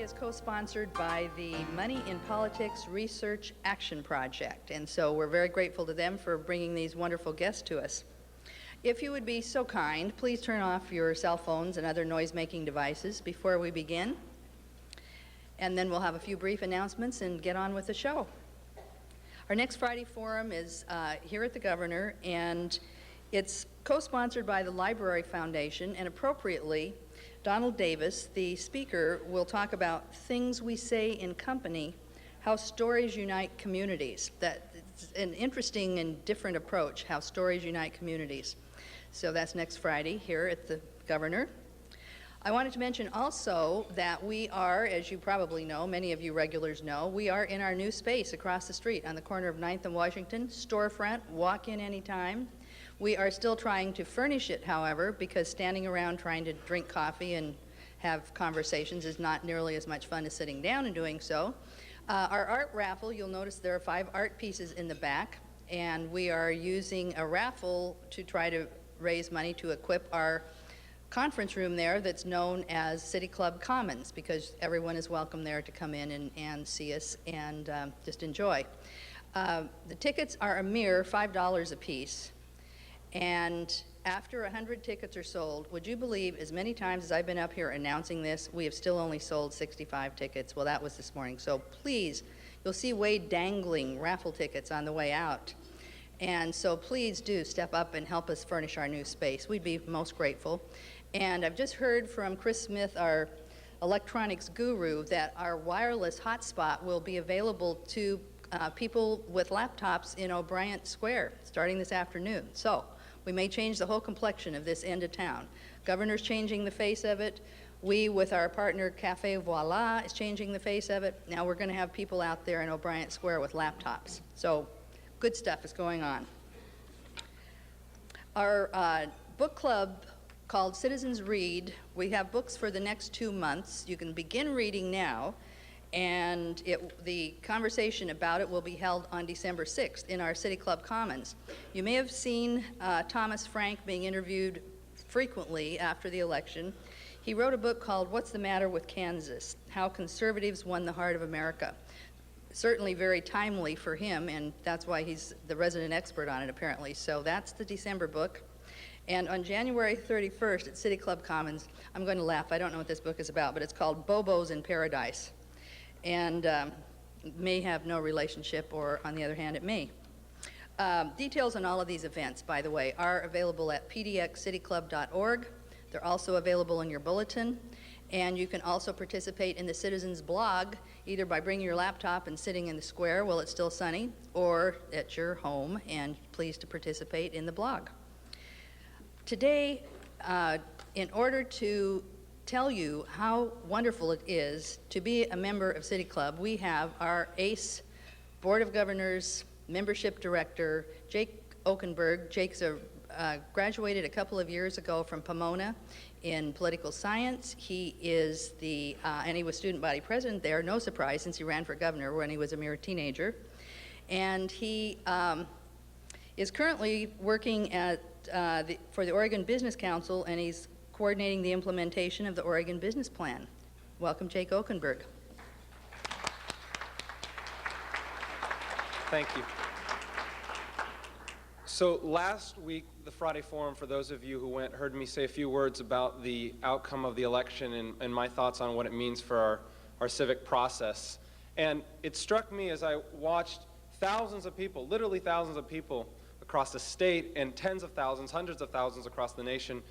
today is co-sponsored by the Money in Politics Research Action Project, and so we're very grateful to them for bringing these wonderful guests to us. If you would be so kind, please turn off your cell phones and other noise-making devices before we begin, and then we'll have a few brief announcements and get on with the show. Our next Friday forum is here at the Governor, and it's co-sponsored by the Library Foundation, and appropriately, Donald Davis, the speaker, will talk about things we say in company, how stories unite communities. That's an interesting and different approach, how stories unite communities. So that's next Friday here at the Governor. I wanted to mention also that we are, as you probably know, many of you regulars know, we are in our new space across the street on the corner of 9th and Washington, storefront, walk in anytime. We are still trying to furnish it, however, because standing around trying to drink coffee and have conversations is not nearly as much fun as sitting down and doing so. Our art raffle, you'll notice there are 5 art pieces in the back, and we are using a raffle to try to raise money to equip our conference room there that's known as City Club Commons, because everyone is welcome there to come in and see us and just enjoy. The tickets are a mere $5 a piece. And after 100 tickets are sold, would you believe as many times as I've been up here announcing this, we have still only sold 65 tickets. Well, that was this morning. So please, you'll see Wade dangling raffle tickets on the way out. And so please do step up and help us furnish our new space. We'd be most grateful. And I've just heard from Chris Smith, our electronics guru, that our wireless hotspot will be available to people with laptops in O'Brien Square starting this afternoon. So we may change the whole complexion of this end of town. Governor's changing the face of it. We, with our partner Cafe Voila, is changing the face of it. Now we're going to have people out there in O'Brien Square with laptops. So good stuff is going on. Our book club called Citizens Read, we have books for the next 2 months. You can begin reading now, and the conversation about it will be held on December 6th in our City Club Commons. You may have seen Thomas Frank being interviewed frequently after the election. He wrote a book called What's the Matter with Kansas? How Conservatives Won the Heart of America. Certainly very timely for him, and that's why he's the resident expert on it apparently. So that's the December book. And on January 31st at City Club Commons, I'm going to laugh, I don't know what this book is about, but it's called Bobos in Paradise. And may have no relationship, or on the other hand, it may. Details on all of these events, by the way, are available at pdxcityclub.org. They're also available in your bulletin. And you can also participate in the Citizens blog, either by bringing your laptop and sitting in the square while it's still sunny, or at your home, and pleased to participate in the blog. Today, in order to tell you how wonderful it is to be a member of City Club, we have our ACE Board of Governors Membership Director, Jake Okenberg. Jake's graduated a couple of years ago from Pomona in political science. He is and he was student body president there, no surprise since he ran for governor when he was a mere teenager. And he is currently working for the Oregon Business Council, and he's coordinating the implementation of the Oregon Business Plan. Welcome, Jake Okenberg. Thank you. So last week, the Friday Forum, for those of you who went, heard me say a few words about the outcome of the election and my thoughts on what it means for our civic process. And it struck me as I watched thousands of people, literally thousands of people across the state, and tens of thousands, hundreds of thousands across the nation,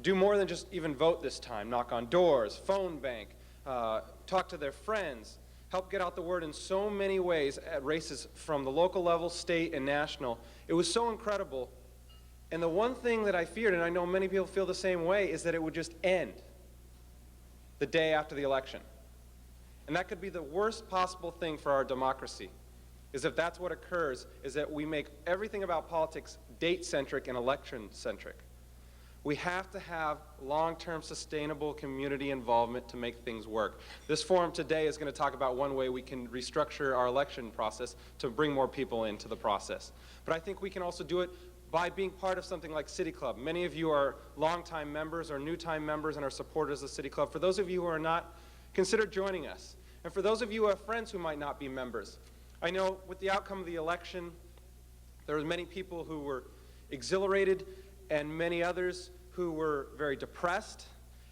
do more than just even vote this time. Knock on doors, phone bank, talk to their friends, help get out the word in so many ways at races from the local level, state, and national. It was so incredible. And the one thing that I feared, and I know many people feel the same way, is that it would just end the day after the election. And that could be the worst possible thing for our democracy, is if that's what occurs, is that we make everything about politics date-centric and election-centric. We have to have long-term sustainable community involvement to make things work. This forum today is going to talk about one way we can restructure our election process to bring more people into the process. But I think we can also do it by being part of something like City Club. Many of you are longtime members or new-time members and are supporters of City Club. For those of you who are not, consider joining us. And for those of you who have friends who might not be members, I know with the outcome of the election, there were many people who were exhilarated and many others who were very depressed.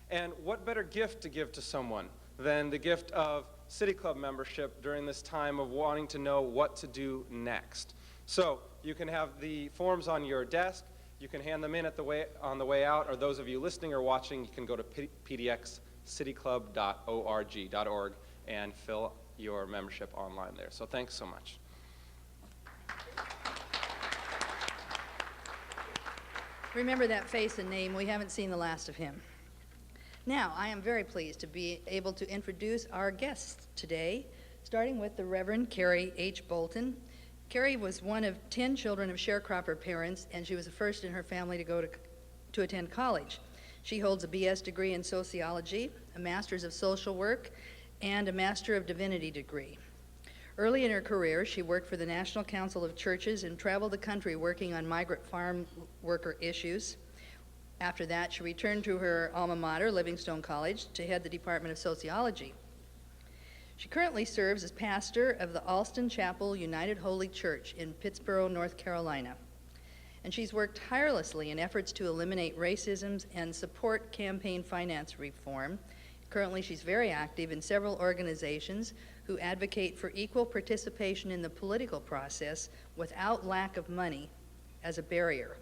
And what better gift to give to someone than the gift of City Club membership during this time of wanting to know what to do next. So you can have the forms on your desk. You can hand them in on the way out, or those of you listening or watching, you can go to pdxcityclub.org and fill your membership online there. So thanks so much. Remember that face and name. We haven't seen the last of him. Now, I am very pleased to be able to introduce our guests today, starting with the Reverend Carrie H. Bolton. Carrie was one of 10 children of sharecropper parents, and she was the first in her family to go to attend college. She holds a BS degree in sociology, a master's of social work, and a Master of Divinity degree. Early in her career, she worked for the National Council of Churches and traveled the country working on migrant farm worker issues. After that, she returned to her alma mater, Livingstone College, to head the Department of Sociology. She currently serves as pastor of the Alston Chapel United Holy Church in Pittsboro, North Carolina. And she's worked tirelessly in efforts to eliminate racism and support campaign finance reform. Currently, she's very active in several organizations who advocate for equal participation in the political process without lack of money as a barrier.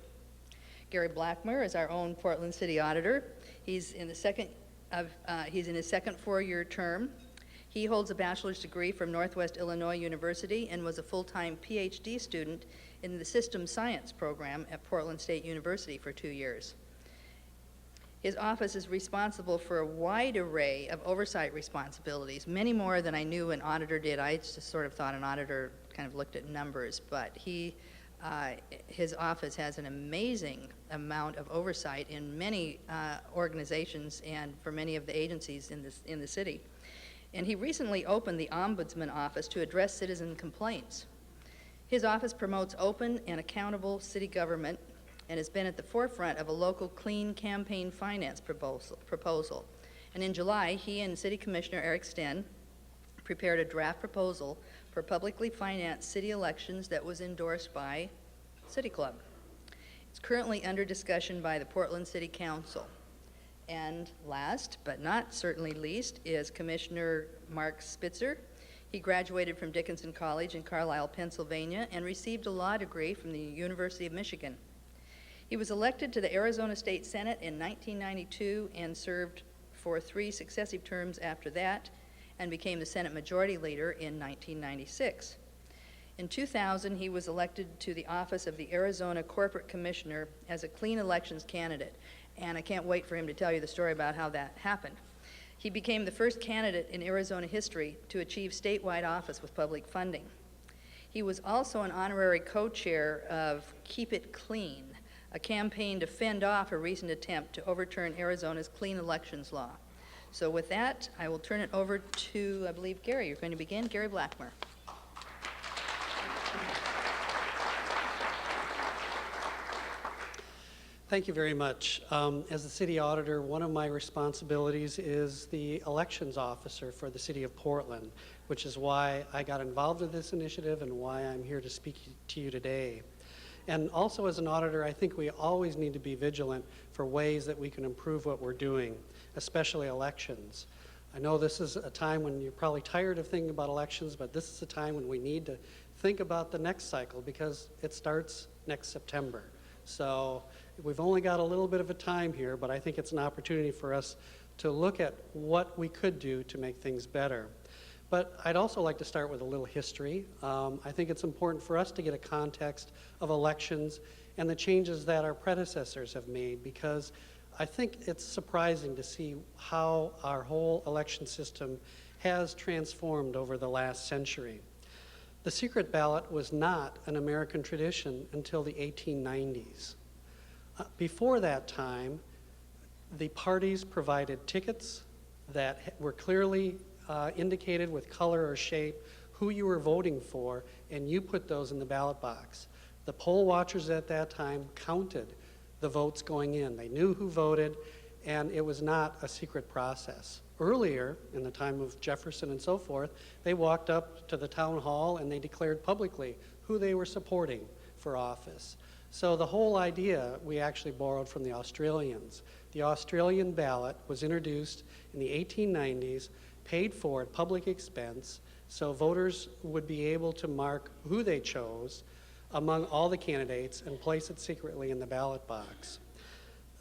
Gary Blackmer is our own Portland City Auditor. He's in his second 4-year term. He holds a bachelor's degree from Northwest Illinois University and was a full-time PhD student in the Systems Science program at Portland State University for 2 years. His office is responsible for a wide array of oversight responsibilities, many more than I knew an auditor did. I just sort of thought an auditor kind of looked at numbers, but his office has an amazing amount of oversight in many organizations and for many of the agencies in the city. And he recently opened the Ombudsman Office to address citizen complaints. His office promotes open and accountable city government and has been at the forefront of a local clean campaign finance proposal. And in July, he and City Commissioner Erik Sten prepared a draft proposal for publicly financed city elections that was endorsed by City Club. It's currently under discussion by the Portland City Council. And last, but not certainly least, is Commissioner Marc Spitzer. He graduated from Dickinson College in Carlisle, Pennsylvania, and received a law degree from the University of Michigan. He was elected to the Arizona State Senate in 1992 and served for 3 successive terms after that, and became the Senate Majority Leader in 1996. In 2000, he was elected to the office of the Arizona Corporate Commissioner as a clean elections candidate, and I can't wait for him to tell you the story about how that happened. He became the first candidate in Arizona history to achieve statewide office with public funding. He was also an honorary co-chair of Keep It Clean, a campaign to fend off a recent attempt to overturn Arizona's clean elections law. So with that, I will turn it over to, I believe, Gary. You're going to begin. Gary Blackmer. Thank you very much. As the city auditor, one of my responsibilities is the elections officer for the city of Portland, which is why I got involved with this initiative and why I'm here to speak to you today. And also as an auditor, I think we always need to be vigilant for ways that we can improve what we're doing, especially elections. I know this is a time when you're probably tired of thinking about elections, but this is a time when we need to think about the next cycle because it starts next September. So we've only got a little bit of a time here, but I think it's an opportunity for us to look at what we could do to make things better. But I'd also like to start with a little history. I think it's important for us to get a context of elections and the changes that our predecessors have made, because I think it's surprising to see how our whole election system has transformed over the last century. The secret ballot was not an American tradition until the 1890s. Before that time, the parties provided tickets that were clearly indicated with color or shape who you were voting for, and you put those in the ballot box. The poll watchers at that time counted the votes going in. They knew who voted, and it was not a secret process. Earlier, in the time of Jefferson and so forth, they walked up to the town hall and they declared publicly who they were supporting for office. So the whole idea we actually borrowed from the Australians. The Australian ballot was introduced in the 1890s, paid for at public expense, so voters would be able to mark who they chose among all the candidates and place it secretly in the ballot box.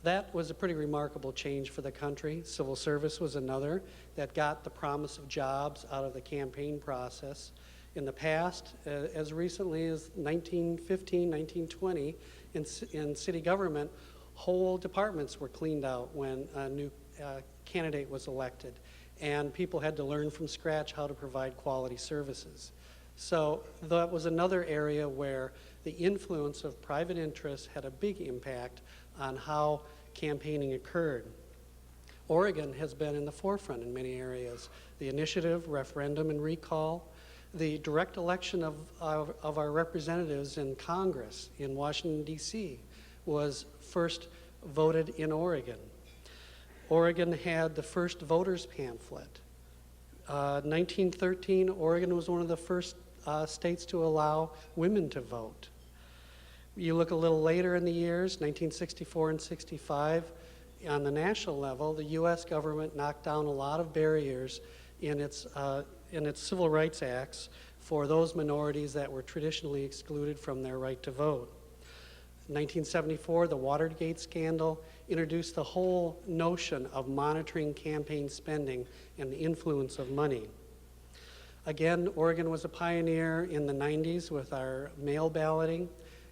That was a pretty remarkable change for the country. Civil service was another that got the promise of jobs out of the campaign process. In the past, as recently as 1915, 1920, in city government, whole departments were cleaned out when a new candidate was elected, and people had to learn from scratch how to provide quality services. So that was another area where the influence of private interests had a big impact on how campaigning occurred. Oregon has been in the forefront in many areas. The initiative, referendum, and recall, the direct election of our representatives in Congress in Washington, D.C. was first voted in Oregon. Oregon had the first voters pamphlet. 1913, Oregon was one of the first states to allow women to vote. You look a little later in the years, 1964 and 65, on the national level, the U.S. government knocked down a lot of barriers in its civil rights acts for those minorities that were traditionally excluded from their right to vote. In 1974, the Watergate scandal introduced the whole notion of monitoring campaign spending and the influence of money. Again, Oregon was a pioneer in the 90s with our mail balloting,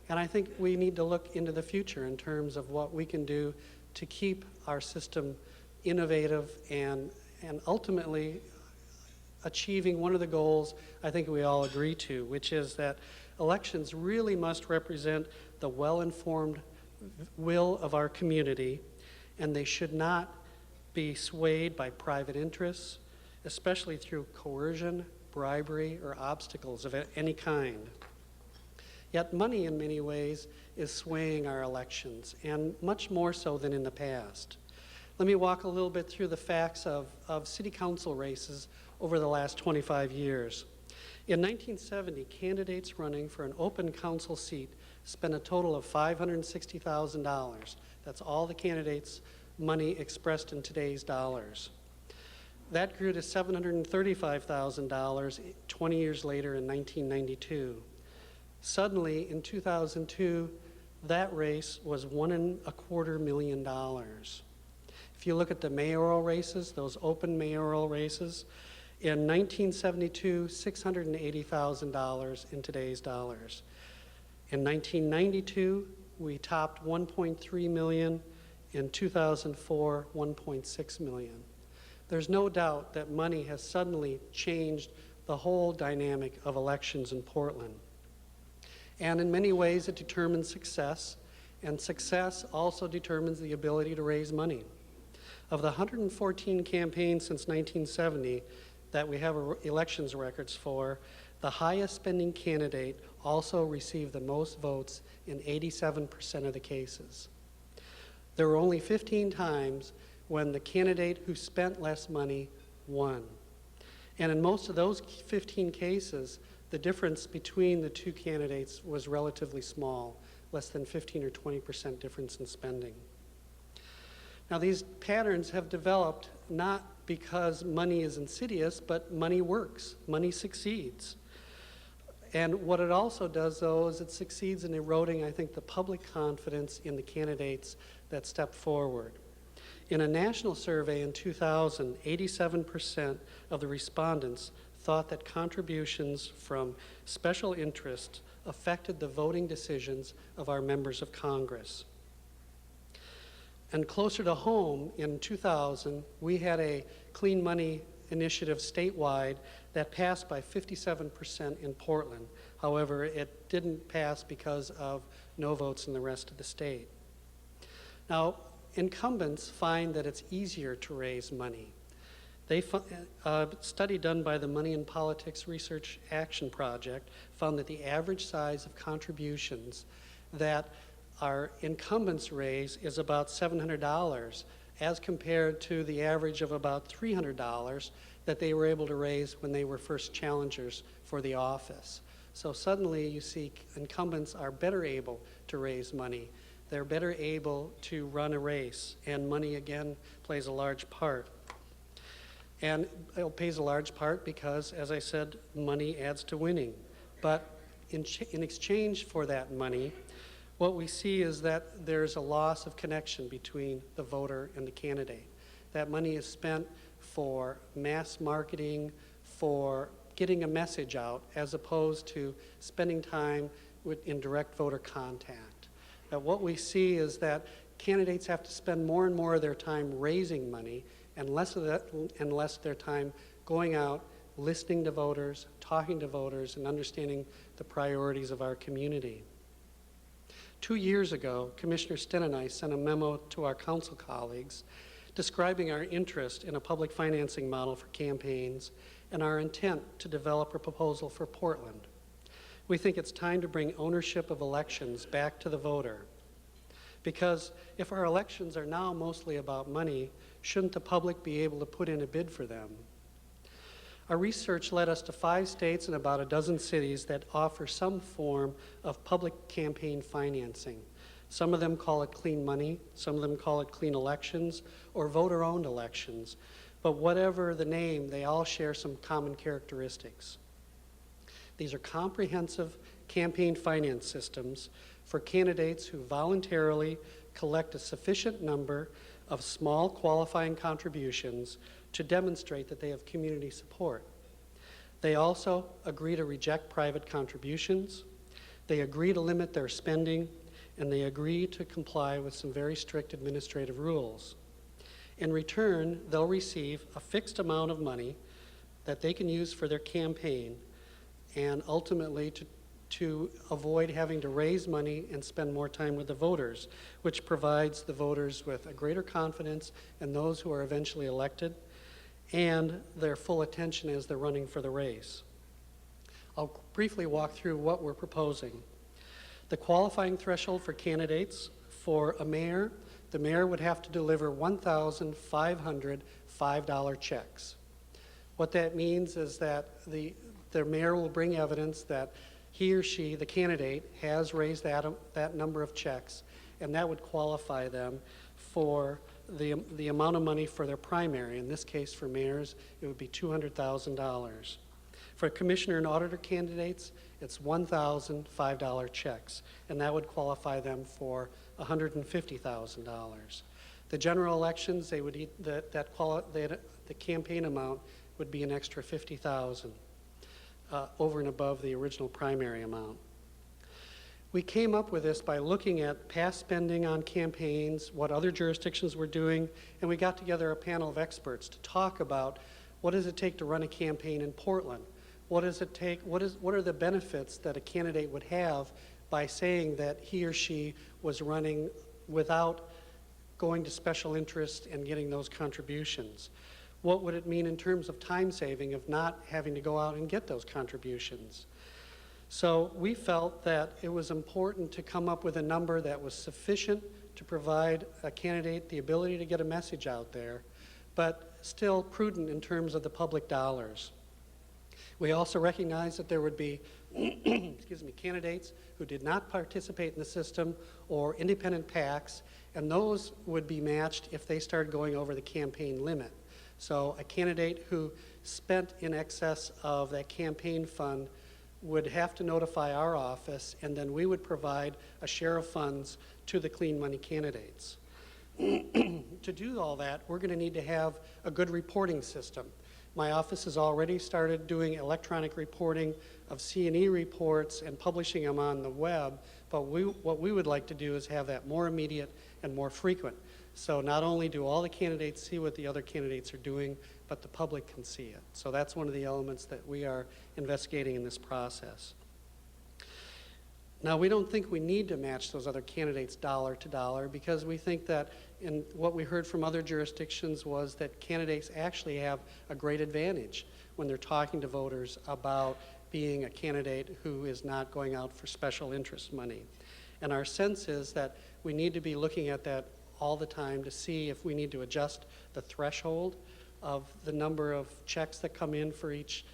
and I think we need to look into the future in terms of what we can do to keep our system innovative and ultimately achieving one of the goals I think we all agree to, which is that elections really must represent the well-informed will of our community, and they should not be swayed by private interests, especially through coercion, bribery, or obstacles of any kind. Yet money, in many ways, is swaying our elections, and much more so than in the past. Let me walk a little bit through the facts of city council races over the last 25 years. In 1970, candidates running for an open council seat spent a total of $560,000. That's all the candidates' money expressed in today's dollars. That grew to $735,000 20 years later in 1992. Suddenly, in 2002, that race was $1.25 million. If you look at the mayoral races, those open mayoral races, in 1972, $680,000 in today's dollars. In 1992, we topped 1.3 million. In 2004, 1.6 million. There's no doubt that money has suddenly changed the whole dynamic of elections in Portland. And in many ways, it determines success, and success also determines the ability to raise money. Of the 114 campaigns since 1970 that we have elections records for, the highest spending candidate also received the most votes in 87% of the cases. There were only 15 times when the candidate who spent less money won. And in most of those 15 cases, the difference between the two candidates was relatively small, less than 15 or 20% difference in spending. Now, these patterns have developed not because money is insidious, but money works, money succeeds. And what it also does, though, is it succeeds in eroding, I think, the public confidence in the candidates that step forward. In a national survey in 2000, 87% of the respondents thought that contributions from special interests affected the voting decisions of our members of Congress. And closer to home, in 2000, we had a clean money initiative statewide that passed by 57% in Portland. However, it didn't pass because of no votes in the rest of the state. Now, incumbents find that it's easier to raise money. A study done by the Money in Politics Research Action Project found that the average size of contributions that our incumbents raise is about $700, as compared to the average of about $300 that they were able to raise when they were first challengers for the office. So suddenly you see incumbents are better able to raise money. They're better able to run a race, and money again plays a large part. And it plays a large part because, as I said, money adds to winning. But in exchange for that money, what we see is that there's a loss of connection between the voter and the candidate. That money is spent for mass marketing, for getting a message out, as opposed to spending time in direct voter contact. Now, what we see is that candidates have to spend more and more of their time raising money and less of their time going out, listening to voters, talking to voters, and understanding the priorities of our community. 2 years ago, Commissioner Sten and I sent a memo to our council colleagues describing our interest in a public financing model for campaigns and our intent to develop a proposal for Portland. We think it's time to bring ownership of elections back to the voter. Because if our elections are now mostly about money, shouldn't the public be able to put in a bid for them? Our research led us to 5 states and about a dozen cities that offer some form of public campaign financing. Some of them call it clean money, some of them call it clean elections, or voter-owned elections. But whatever the name, they all share some common characteristics. These are comprehensive campaign finance systems for candidates who voluntarily collect a sufficient number of small qualifying contributions to demonstrate that they have community support. They also agree to reject private contributions, they agree to limit their spending, and they agree to comply with some very strict administrative rules. In return, they'll receive a fixed amount of money that they can use for their campaign and ultimately to avoid having to raise money and spend more time with the voters, which provides the voters with a greater confidence in those who are eventually elected and their full attention as they're running for the race. I'll briefly walk through what we're proposing. The qualifying threshold for candidates: for a mayor, the mayor would have to deliver 1,500 $5 checks. What that means is that the mayor will bring evidence that he or she, the candidate, has raised that number of checks, and that would qualify them for the amount of money for their primary. In this case, for mayors, it would be $200,000. For commissioner and auditor candidates, it's $1,005 checks, and that would qualify them for $150,000. The general elections, they would the campaign amount would be an extra $50,000 over and above the original primary amount. We came up with this by looking at past spending on campaigns, what other jurisdictions were doing, and we got together a panel of experts to talk about what does it take to run a campaign in Portland. What does it take? What are the benefits that a candidate would have by saying that he or she was running without going to special interest and getting those contributions? What would it mean in terms of time saving of not having to go out and get those contributions? So we felt that it was important to come up with a number that was sufficient to provide a candidate the ability to get a message out there, but still prudent in terms of the public dollars. We also recognize that there would be candidates who did not participate in the system or independent PACs, and those would be matched if they started going over the campaign limit. So a candidate who spent in excess of that campaign fund would have to notify our office, and then we would provide a share of funds to the clean money candidates. To do all that, we're going to need to have a good reporting system. My office has already started doing electronic reporting of C&E reports and publishing them on the web, but what we would like to do is have that more immediate and more frequent. So not only do all the candidates see what the other candidates are doing, but the public can see it. So that's one of the elements that we are investigating in this process. Now, we don't think we need to match those other candidates dollar to dollar, because we think that in what we heard from other jurisdictions was that candidates actually have a great advantage when they're talking to voters about being a candidate who is not going out for special interest money. And our sense is that we need to be looking at that all the time to see if we need to adjust the threshold of the number of checks that come in for each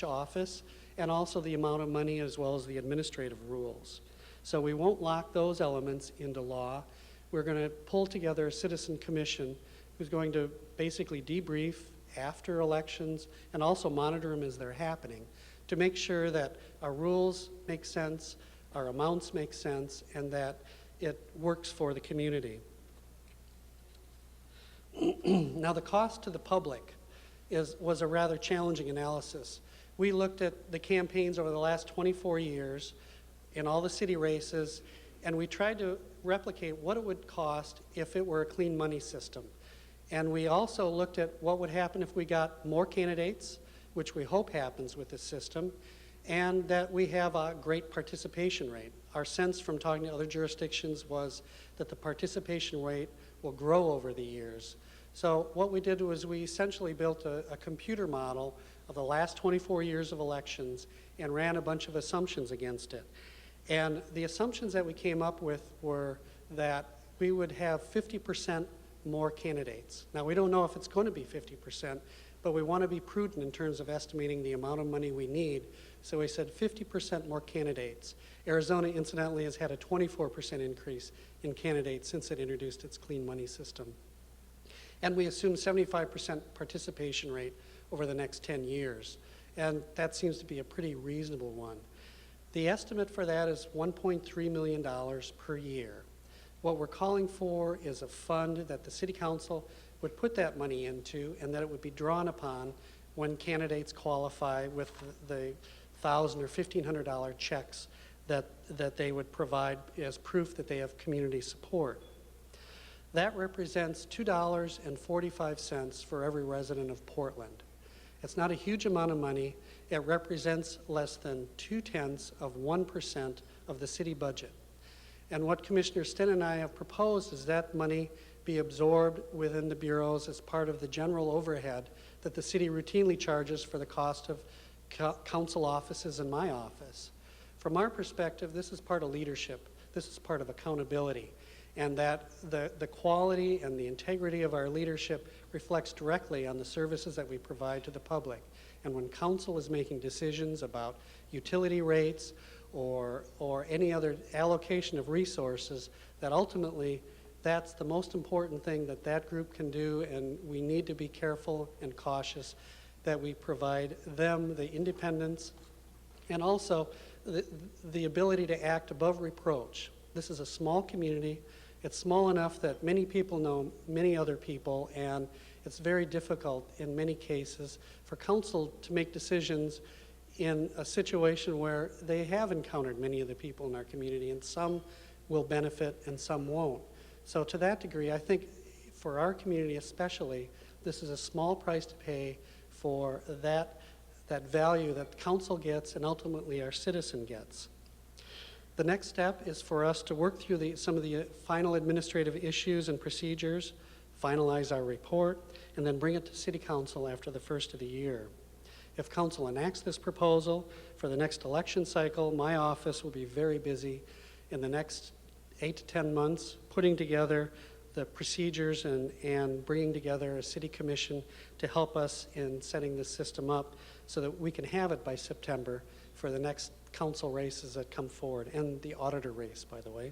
office, and also the amount of money as well as the administrative rules. So we won't lock those elements into law. We're going to pull together a citizen commission who's going to basically debrief after elections and also monitor them as they're happening to make sure that our rules make sense, our amounts make sense, and that it works for the community. Now, the cost to the public was a rather challenging analysis. We looked at the campaigns over the last 24 years in all the city races, and we tried to replicate what it would cost if it were a clean money system. And we also looked at what would happen if we got more candidates, which we hope happens with this system, and that we have a great participation rate. Our sense from talking to other jurisdictions was that the participation rate will grow over the years. So what we did was we essentially built a computer model of the last 24 years of elections and ran a bunch of assumptions against it. And the assumptions that we came up with were that we would have 50% more candidates. Now, we don't know if it's going to be 50%, but we want to be prudent in terms of estimating the amount of money we need. So we said 50% more candidates. Arizona, incidentally, has had a 24% increase in candidates since it introduced its clean money system. And we assume 75% participation rate over the next 10 years. And that seems to be a pretty reasonable one. The estimate for that is $1.3 million per year. What we're calling for is a fund that the City Council would put that money into, and that it would be drawn upon when candidates qualify with the $1,000 or $1,500 checks that they would provide as proof that they have community support. That represents $2.45 for every resident of Portland. It's not a huge amount of money. It represents less than 0.2% of the city budget. And what Commissioner Sten and I have proposed is that money be absorbed within the bureaus as part of the general overhead that the city routinely charges for the cost of council offices and my office. From our perspective, this is part of leadership. This is part of accountability. And that the quality and the integrity of our leadership reflects directly on the services that we provide to the public. And when council is making decisions about utility rates or any other allocation of resources, that ultimately that's the most important thing that that group can do, and we need to be careful and cautious that we provide them the independence and also the ability to act above reproach. This is a small community. It's small enough that many people know many other people, and it's very difficult in many cases for council to make decisions in a situation where they have encountered many of the people in our community, and some will benefit and some won't. So to that degree, I think for our community especially, this is a small price to pay for that value that council gets and ultimately our citizen gets. The next step is for us to work through some of the final administrative issues and procedures, finalize our report, and then bring it to City Council after the first of the year. If Council enacts this proposal for the next election cycle, my office will be very busy in the next 8 to 10 months putting together the procedures and bringing together a city commission to help us in setting this system up so that we can have it by September for the next council races that come forward, and the auditor race, by the way.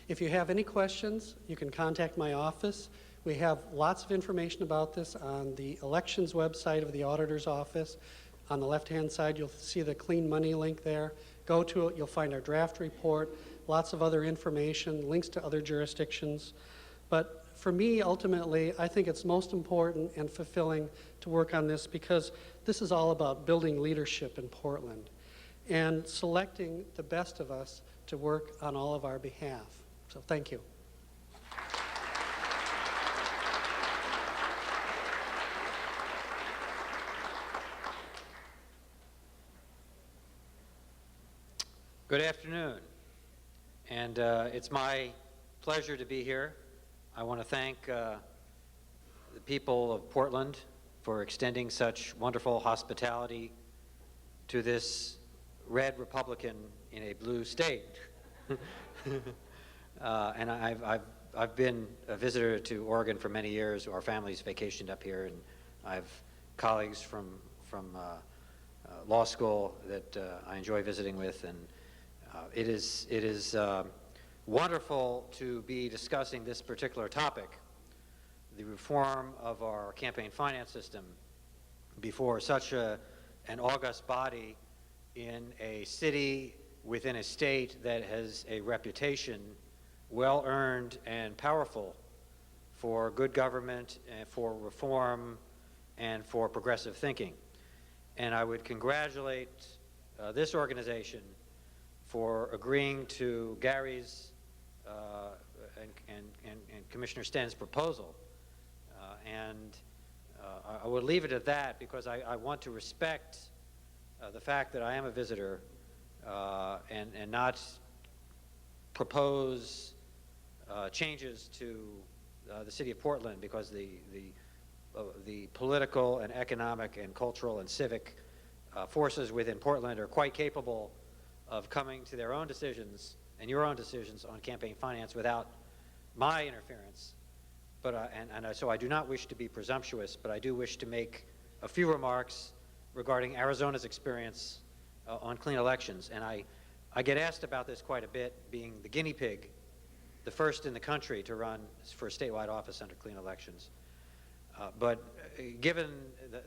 If you have any questions, you can contact my office. We have lots of information about this on the elections website of the auditor's office. On the left-hand side, you'll see the clean money link there. Go to it, you'll find our draft report, lots of other information, links to other jurisdictions. But for me, ultimately, I think it's most important and fulfilling to work on this because this is all about building leadership in Portland and selecting the best of us to work on all of our behalf. So thank you. Good afternoon, and it's my pleasure to be here. I want to thank the people of Portland for extending such wonderful hospitality to this red Republican in a blue state. And I've been a visitor to Oregon for many years. Our family's vacationed up here, and I have colleagues from law school that I enjoy visiting with, and it is wonderful to be discussing this particular topic, the reform of our campaign finance system, before such an august body in a city within a state that has a reputation, well earned and powerful, for good government and for reform and for progressive thinking. And I would congratulate this organization for agreeing to Gary's and Commissioner Sten's proposal. I would leave it at that because I want to respect the fact that I am a visitor and not propose changes to the city of Portland because the political and economic and cultural and civic forces within Portland are quite capable of coming to their own decisions and your own decisions on campaign finance without my interference. But so I do not wish to be presumptuous, but I do wish to make a few remarks regarding Arizona's experience on clean elections. And I get asked about this quite a bit, being the guinea pig, the first in the country to run for a statewide office under clean elections. But given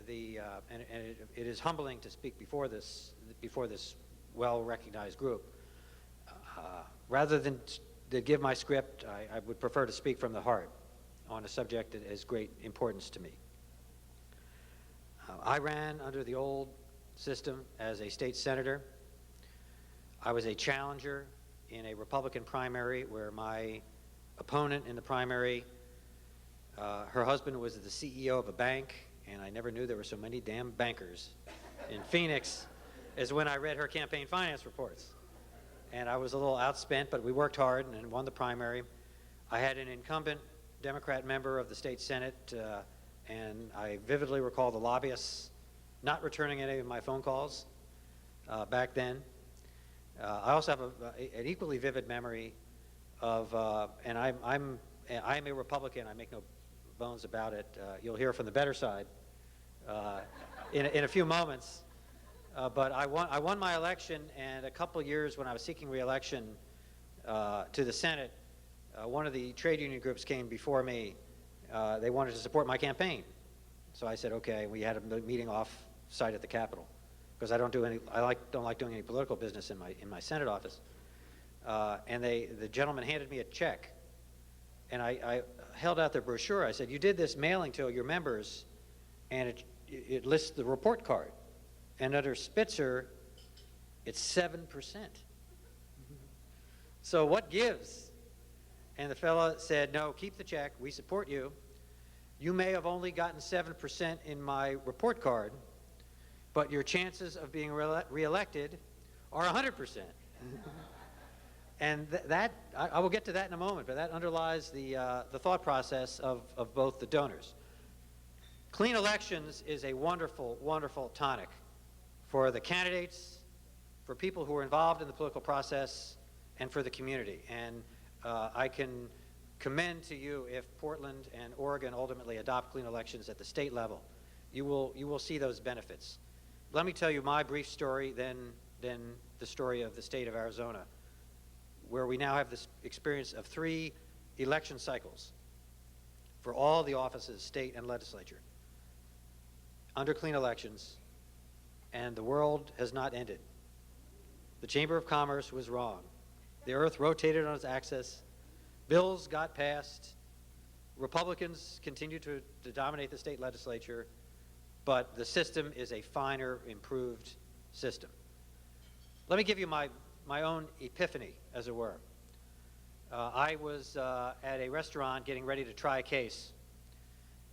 it is humbling to speak before this well-recognized group. Rather than give my script, I would prefer to speak from the heart on a subject that has great importance to me. I ran under the old system as a state senator. I was a challenger in a Republican primary where my opponent in the primary, her husband was the CEO of a bank, and I never knew there were so many damn bankers in Phoenix as when I read her campaign finance reports. And I was a little outspent, but we worked hard and won the primary. I had an incumbent Democrat member of the state Senate, and I vividly recall the lobbyists not returning any of my phone calls back then. I also have an equally vivid memory of, and I'm a Republican, I make no bones about it. You'll hear from the better side in a few moments. But I won my election, and a couple years when I was seeking re-election to the Senate, one of the trade union groups came before me. They wanted to support my campaign. So I said, okay, we had a meeting off-site at the Capitol, because I don't like doing any political business in my Senate office. And the gentleman handed me a check, and I held out the brochure. I said, you did this mailing to your members, and it lists the report card. And under Spitzer, it's 7%. So what gives? And the fellow said, no, keep the check. We support you. You may have only gotten 7% in my report card, but your chances of being reelected are 100%. And that, I will get to that in a moment, but that underlies the thought process of both the donors. Clean elections is a wonderful, wonderful tonic for the candidates, for people who are involved in the political process, and for the community. And I can commend to you if Portland and Oregon ultimately adopt clean elections at the state level. You will see those benefits. Let me tell you my brief story, then the story of the state of Arizona, where we now have this experience of 3 election cycles for all the offices, state and legislature, under clean elections, and the world has not ended. The Chamber of Commerce was wrong. The earth rotated on its axis. Bills got passed. Republicans continue to dominate the state legislature, but the system is a finer, improved system. Let me give you my own epiphany, as it were. I was at a restaurant getting ready to try a case,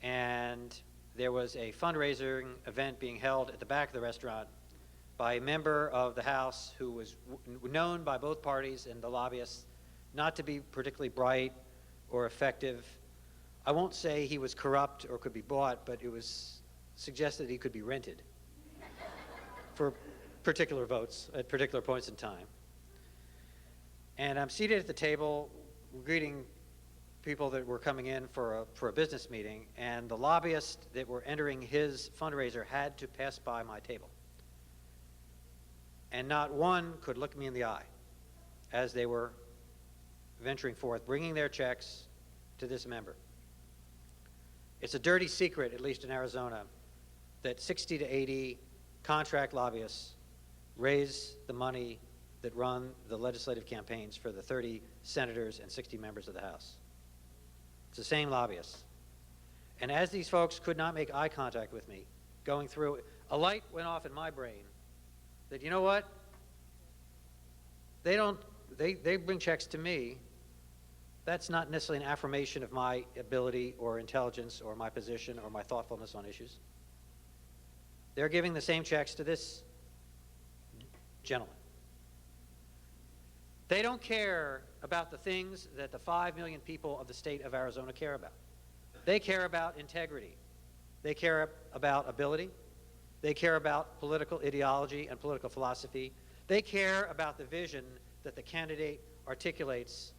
and there was a fundraising event being held at the back of the restaurant by a member of the House who was known by both parties and the lobbyists not to be particularly bright or effective. I won't say he was corrupt or could be bought, but it was suggested he could be rented for particular votes at particular points in time. And I'm seated at the table greeting people that were coming in for a business meeting, and the lobbyists that were entering his fundraiser had to pass by my table. And not one could look me in the eye as they were venturing forth, bringing their checks to this member. It's a dirty secret, at least in Arizona, that 60 to 80 contract lobbyists raise the money that run the legislative campaigns for the 30 senators and 60 members of the House. It's the same lobbyists. And as these folks could not make eye contact with me, going through, a light went off in my brain that, you know what? They bring checks to me. That's not necessarily an affirmation of my ability or intelligence or my position or my thoughtfulness on issues. They're giving the same checks to this gentleman. They don't care about the things that the 5 million people of the state of Arizona care about. They care about integrity. They care about ability. They care about political ideology and political philosophy. They care about the vision that the candidate articulates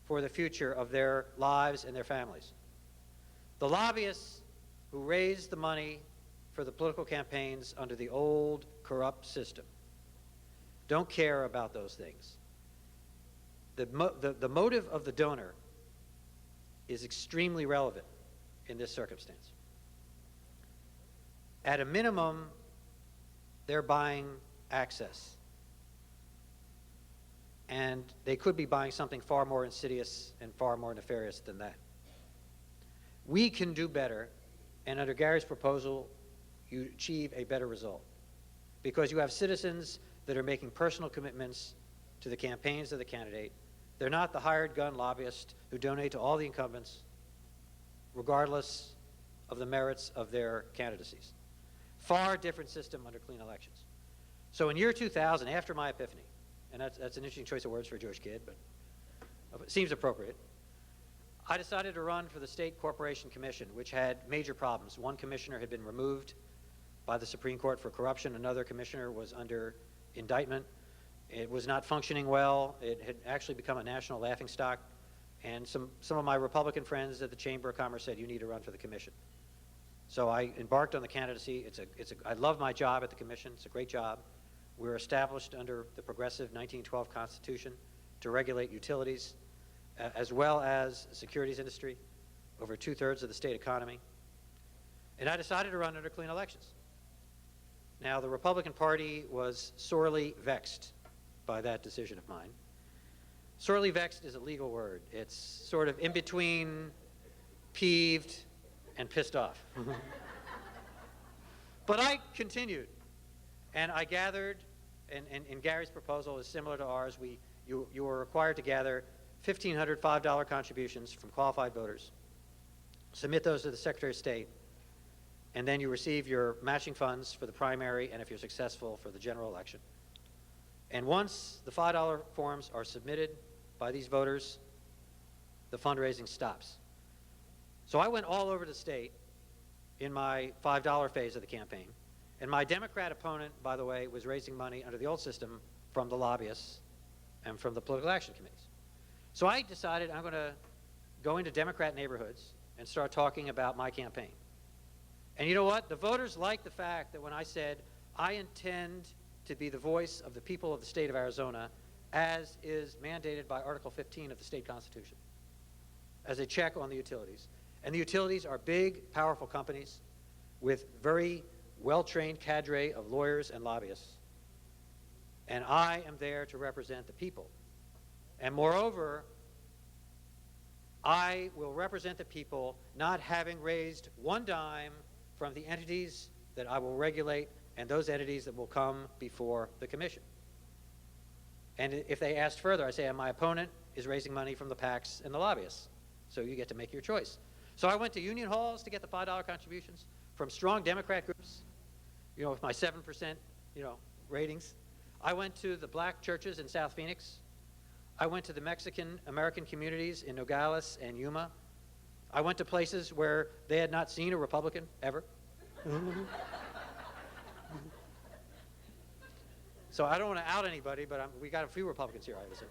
for the future of their lives and their families. The lobbyists who raised the money for the political campaigns under the old corrupt system don't care about those things. The motive of the donor is extremely relevant in this circumstance. At a minimum, they're buying access. And they could be buying something far more insidious and far more nefarious than that. We can do better, and under Gary's proposal, you achieve a better result. Because you have citizens that are making personal commitments to the campaigns of the candidate. They're not the hired gun lobbyists who donate to all the incumbents, regardless of the merits of their candidacies. Far different system under clean elections. So in year 2000, after my epiphany, and that's an interesting choice of words for a Jewish kid, but it seems appropriate, I decided to run for the State Corporation Commission, which had major problems. One commissioner had been removed by the Supreme Court for corruption. Another commissioner was under indictment. It was not functioning well. It had actually become a national laughingstock. And some of my Republican friends at the Chamber of Commerce said, you need to run for the commission. So I embarked on the candidacy. I love my job at the commission. It's a great job. We were established under the progressive 1912 Constitution to regulate utilities, as well as the securities industry, over 2/3 of the state economy. And I decided to run under clean elections. Now, the Republican Party was sorely vexed by that decision of mine. Sorely vexed is a legal word. It's sort of in between peeved and pissed off. But I continued, and I gathered, and Gary's proposal is similar to ours. You were required to gather 1,500 $5 contributions from qualified voters, submit those to the Secretary of State, and then you receive your matching funds for the primary, and if you're successful, for the general election. And once the $5 forms are submitted by these voters, the fundraising stops. So I went all over the state in my $5 phase of the campaign. And my Democrat opponent, by the way, was raising money under the old system from the lobbyists and from the political action committees. So I decided I'm going to go into Democrat neighborhoods and start talking about my campaign. And you know what? The voters liked the fact that when I said, I intend to be the voice of the people of the state of Arizona, as is mandated by Article 15 of the state constitution, as a check on the utilities. And the utilities are big, powerful companies with very well-trained cadre of lawyers and lobbyists. And I am there to represent the people. And moreover, I will represent the people not having raised one dime from the entities that I will regulate and those entities that will come before the commission. And if they asked further, I say, and my opponent is raising money from the PACs and the lobbyists. So you get to make your choice. So I went to union halls to get the $5 contributions from strong Democrat groups, with my 7%, ratings. I went to the black churches in South Phoenix. I went to the Mexican-American communities in Nogales and Yuma. I went to places where they had not seen a Republican ever. So I don't want to out anybody, but we got a few Republicans here, I would say.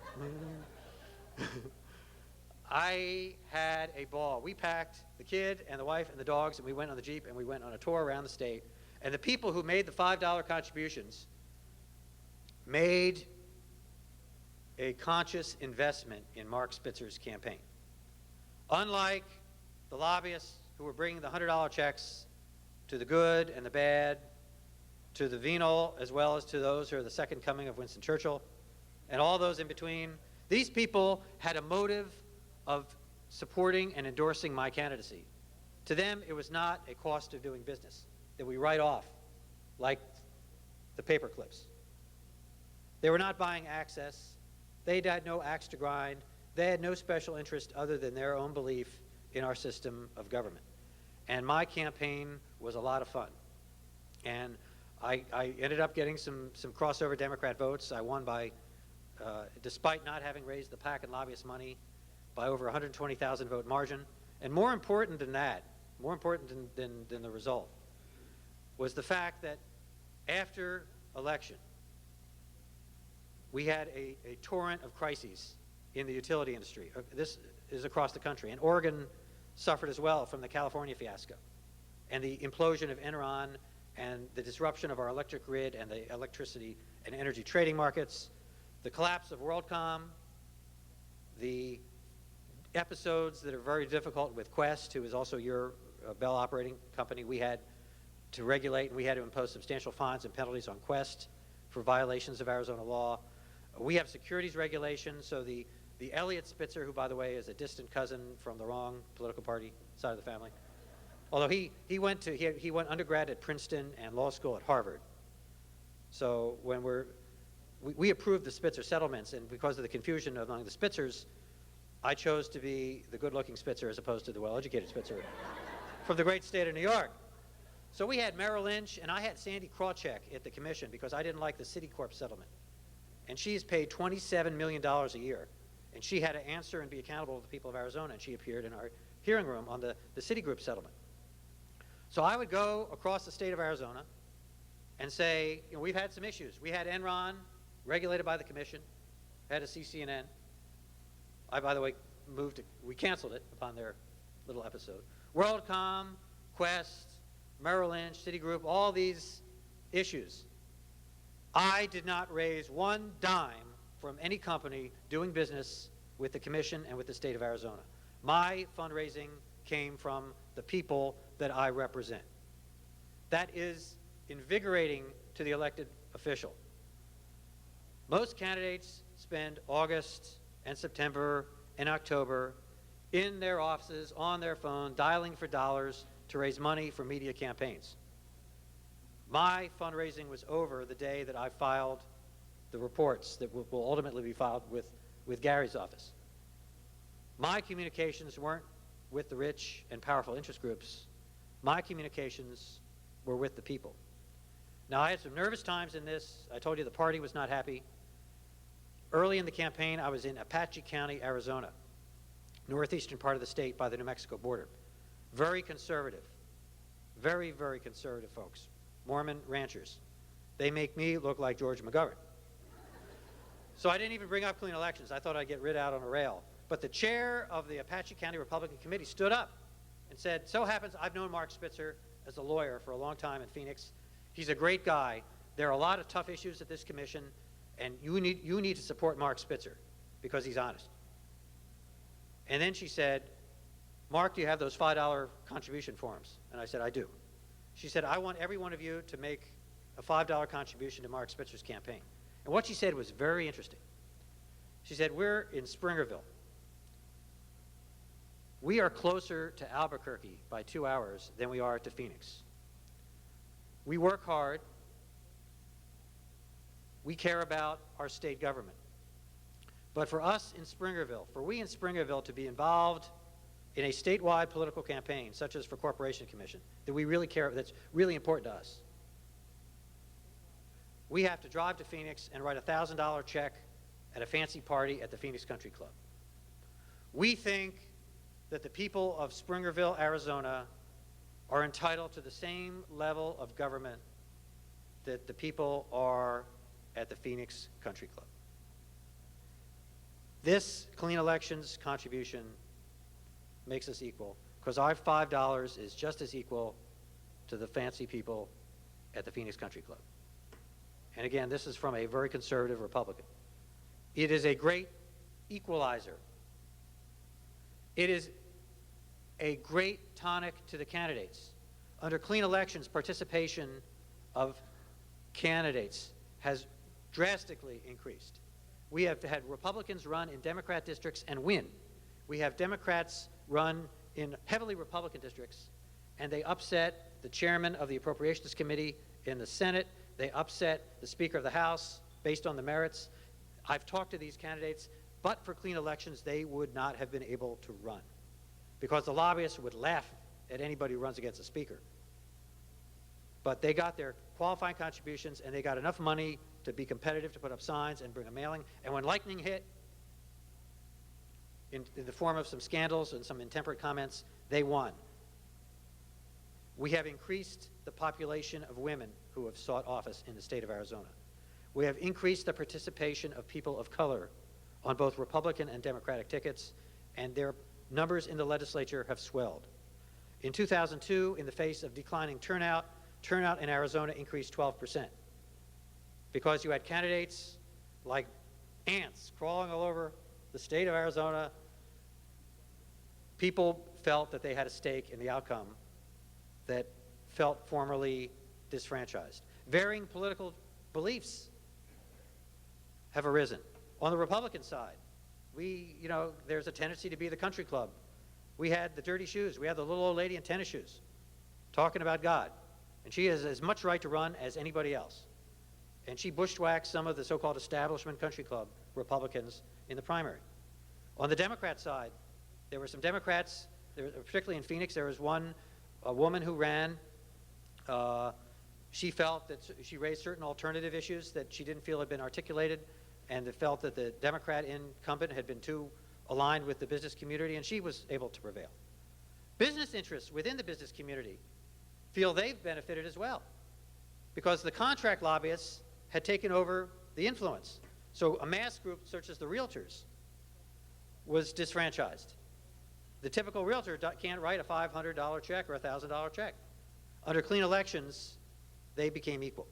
I had a ball. We packed the kid and the wife and the dogs, and we went on the Jeep, and we went on a tour around the state. And the people who made the $5 contributions made a conscious investment in Marc Spitzer's campaign. Unlike the lobbyists who were bringing the $100 checks to the good and the bad, to the venal, as well as to those who are the second coming of Winston Churchill, and all those in between, these people had a motive of supporting and endorsing my candidacy. To them, it was not a cost of doing business that we write off like the paper clips. They were not buying access. They had no axe to grind. They had no special interest other than their own belief in our system of government. And my campaign was a lot of fun. And I ended up getting some crossover Democrat votes. I won by, despite not having raised the PAC and lobbyist money, by over 120,000 vote margin. And more important than that, more important than the result, was the fact that after election, we had a torrent of crises in the utility industry. This is across the country. And Oregon suffered as well from the California fiasco and the implosion of Enron and the disruption of our electric grid and the electricity and energy trading markets, the collapse of WorldCom, the episodes that are very difficult with Quest, who is also your Bell operating company. We had to regulate, and we had to impose substantial fines and penalties on Quest for violations of Arizona law. We have securities regulations, so the Elliot Spitzer, who, by the way, is a distant cousin from the wrong political party side of the family, although he went undergrad at Princeton and law school at Harvard. So when we approved the Spitzer settlements, and because of the confusion among the Spitzers, I chose to be the good-looking Spitzer as opposed to the well-educated Spitzer from the great state of New York. So we had Merrill Lynch, and I had Sandy Krawcheck at the commission because I didn't like the Citicorp settlement. And she is paid $27 million a year. And she had to answer and be accountable to the people of Arizona, and she appeared in our hearing room on the Citigroup settlement. So I would go across the state of Arizona and say, you know, we've had some issues. We had Enron, regulated by the commission, had a CCNN. I, by the way, we canceled it upon their little episode. WorldCom, Quest, Merrill Lynch, Citigroup, all these issues. I did not raise one dime from any company doing business with the commission and with the state of Arizona. My fundraising came from the people that I represent. That is invigorating to the elected official. Most candidates spend August and September and October in their offices, on their phone, dialing for dollars to raise money for media campaigns. My fundraising was over the day that I filed the reports that will ultimately be filed with Gary's office. My communications weren't with the rich and powerful interest groups. My communications were with the people. Now, I had some nervous times in this. I told you the party was not happy. Early in the campaign, I was in Apache County, Arizona, northeastern part of the state by the New Mexico border. Very conservative, very, very conservative folks, Mormon ranchers. They make me look like George McGovern. So I didn't even bring up clean elections. I thought I'd get rid out on a rail. But the chair of the Apache County Republican Committee stood up and said, so happens I've known Marc Spitzer as a lawyer for a long time in Phoenix. He's a great guy. There are a lot of tough issues at this commission, and you need to support Marc Spitzer because he's honest. And then she said, Mark, do you have those $5 contribution forms? And I said, I do. She said, I want every one of you to make a $5 contribution to Marc Spitzer's campaign. And what she said was very interesting. She said, we're in Springerville. We are closer to Albuquerque by 2 hours than we are to Phoenix. We work hard. We care about our state government. But for us in Springerville, for we in Springerville to be involved in a statewide political campaign, such as for Corporation Commission, that we really care, that's really important to us, we have to drive to Phoenix and write a $1,000 check at a fancy party at the Phoenix Country Club. We think that the people of Springerville, Arizona, are entitled to the same level of government that the people are at the Phoenix Country Club. This clean elections contribution makes us equal, because our $5 is just as equal to the fancy people at the Phoenix Country Club. And again, this is from a very conservative Republican. It is a great equalizer. It is a great tonic to the candidates. Under clean elections, participation of candidates has drastically increased. We have had Republicans run in Democrat districts and win. We have Democrats run in heavily Republican districts, and they upset the chairman of the Appropriations Committee in the Senate. They upset the Speaker of the House based on the merits. I've talked to these candidates, but for clean elections, they would not have been able to run because the lobbyists would laugh at anybody who runs against the Speaker. But they got their qualifying contributions, and they got enough money to be competitive, to put up signs and bring a mailing. And when lightning hit, in the form of some scandals and some intemperate comments, they won. We have increased the population of women who have sought office in the state of Arizona. We have increased the participation of people of color on both Republican and Democratic tickets, and their numbers in the legislature have swelled. In 2002, in the face of declining turnout in Arizona increased 12%, because you had candidates like ants crawling all over the state of Arizona. People felt that they had a stake in the outcome that felt formerly disfranchised. Varying political beliefs have arisen. On the Republican side, there's a tendency to be the country club. We had the dirty shoes. We had the little old lady in tennis shoes talking about God. And she has as much right to run as anybody else. And she bushwhacked some of the so-called establishment country club Republicans in the primary. On the Democrat side, there were some Democrats, particularly in Phoenix, there was a woman who ran. She felt that she raised certain alternative issues that she didn't feel had been articulated, and felt that the Democrat incumbent had been too aligned with the business community, and she was able to prevail. Business interests within the business community feel they've benefited as well, because the contract lobbyists had taken over the influence. So a mass group such as the realtors was disfranchised. The typical realtor can't write a $500 check or a $1,000 check. Under clean elections, they became equal.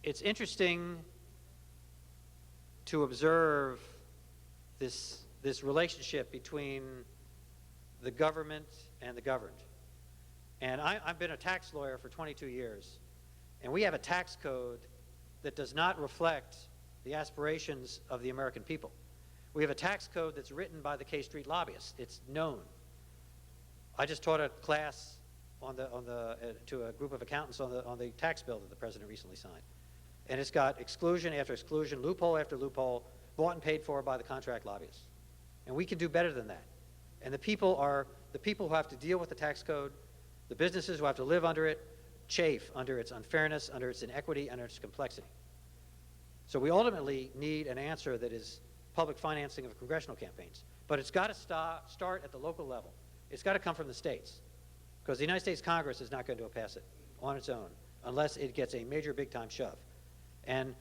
It's interesting to observe this relationship between the government and the governed. And I've been a tax lawyer for 22 years, and we have a tax code that does not reflect the aspirations of the American people. We have a tax code that's written by the K Street lobbyists. It's known. I just taught a class to a group of accountants on the tax bill that the president recently signed. And it's got exclusion after exclusion, loophole after loophole, bought and paid for by the contract lobbyists. And we can do better than that. And the people who have to deal with the tax code, the businesses who have to live under it, chafe under its unfairness, under its inequity, under its complexity. So we ultimately need an answer that is public financing of congressional campaigns. But it's got to start at the local level. It's got to come from the states, because the United States Congress is not going to pass it on its own unless it gets a major big-time shove. And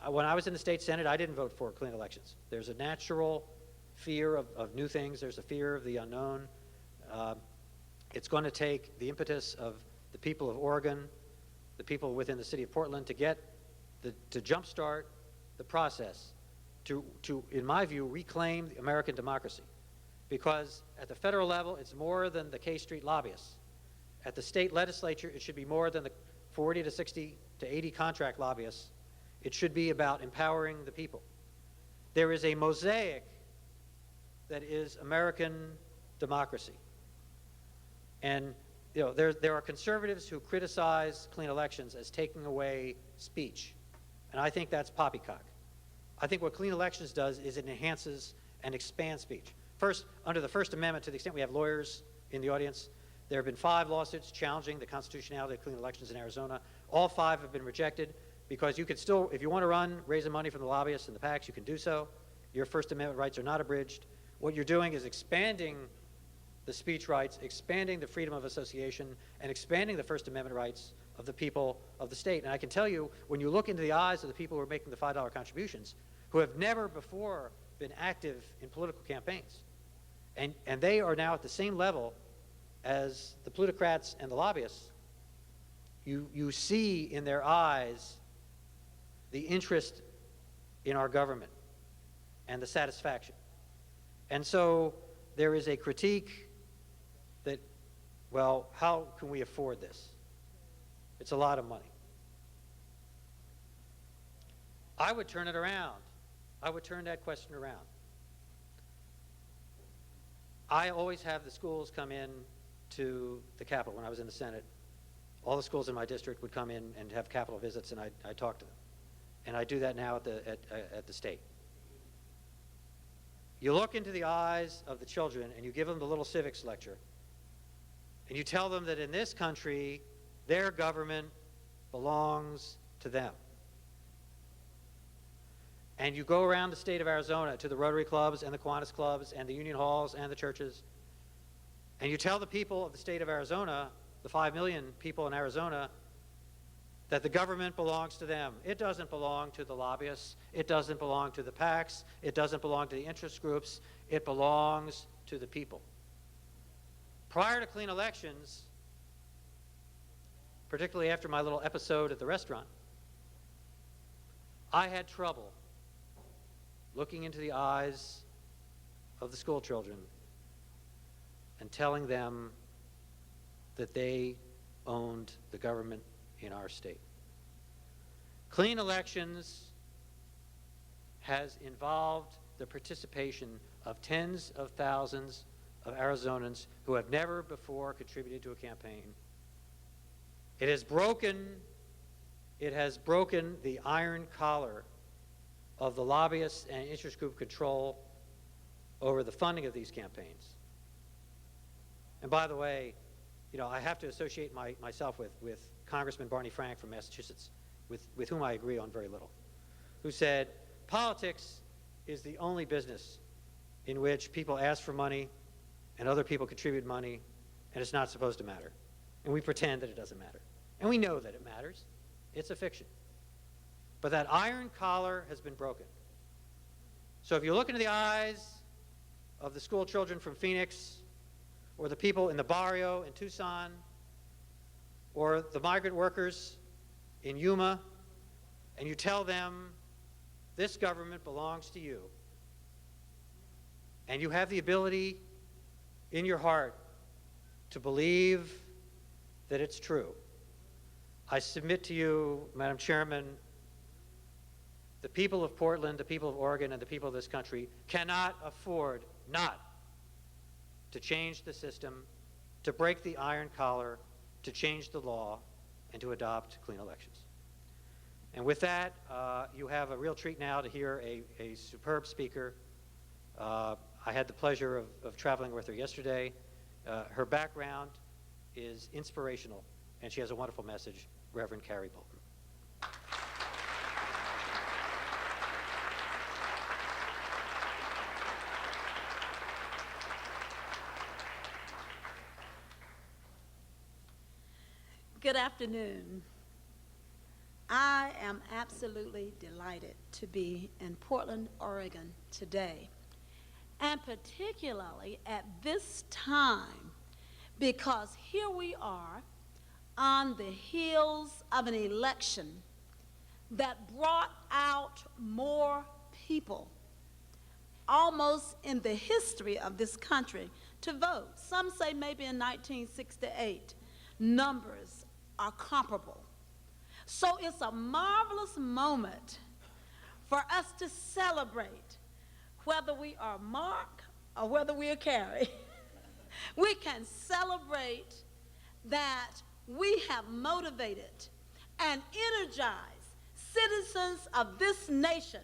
when I was in the state Senate, I didn't vote for clean elections. There's a natural fear of new things. There's a fear of the unknown. It's going to take the impetus of the people of Oregon, the people within the city of Portland, to jumpstart the process to, in my view, reclaim the American democracy. Because at the federal level, it's more than the K Street lobbyists. At the state legislature, it should be more than the 40 to 60 to 80 contract lobbyists. It should be about empowering the people. There is a mosaic that is American democracy. And there are conservatives who criticize clean elections as taking away speech. And I think that's poppycock. I think what clean elections does is it enhances and expands speech. First, under the First Amendment, to the extent we have lawyers in the audience, there have been 5 lawsuits challenging the constitutionality of clean elections in Arizona. All 5 have been rejected because you could still, if you want to run, raise the money from the lobbyists and the PACs, you can do so. Your First Amendment rights are not abridged. What you're doing is expanding the speech rights, expanding the freedom of association, and expanding the First Amendment rights of the people of the state. And I can tell you, when you look into the eyes of the people who are making the $5 contributions, who have never before been active in political campaigns. And they are now at the same level as the plutocrats and the lobbyists. You see in their eyes the interest in our government and the satisfaction. And so there is a critique that, well, how can we afford this? It's a lot of money. I would turn it around. I would turn that question around. I always have the schools come in to the Capitol. When I was in the Senate, all the schools in my district would come in and have Capitol visits, and I talk to them. And I do that now at the state. You look into the eyes of the children and you give them the little civics lecture, and you tell them that in this country, their government belongs to them. And you go around the state of Arizona to the Rotary clubs and the Kiwanis clubs and the union halls and the churches, and you tell the people of the state of Arizona, the 5 million people in Arizona, that the government belongs to them. It doesn't belong to the lobbyists. It doesn't belong to the PACs. It doesn't belong to the interest groups. It belongs to the people. Prior to clean elections, particularly after my little episode at the restaurant, I had trouble looking into the eyes of the school children and telling them that they owned the government in our state. Clean elections has involved the participation of tens of thousands of Arizonans who have never before contributed to a campaign. It has broken the iron collar of the lobbyists and interest group control over the funding of these campaigns. And by the way, I have to associate myself with Congressman Barney Frank from Massachusetts, with whom I agree on very little, who said, politics is the only business in which people ask for money and other people contribute money, and it's not supposed to matter. And we pretend that it doesn't matter. And we know that it matters. It's a fiction. But that iron collar has been broken. So if you look into the eyes of the school children from Phoenix, or the people in the barrio in Tucson, or the migrant workers in Yuma, and you tell them, this government belongs to you, and you have the ability in your heart to believe that it's true, I submit to you, Madam Chairman, the people of Portland, the people of Oregon, and the people of this country cannot afford not to change the system, to break the iron collar, to change the law, and to adopt clean elections. And with that, you have a real treat now to hear a superb speaker. I had the pleasure of traveling with her yesterday. Her background is inspirational, and she has a wonderful message, Reverend Carrie Bolton. Good afternoon. I am absolutely delighted to be in Portland, Oregon today, and particularly at this time, because here we are on the heels of an election that brought out more people, almost in the history of this country, to vote. Some say maybe in 1968. Numbers are comparable. So it's a marvelous moment for us to celebrate, whether we are Marc or whether we are Carrie. We can celebrate that we have motivated and energized citizens of this nation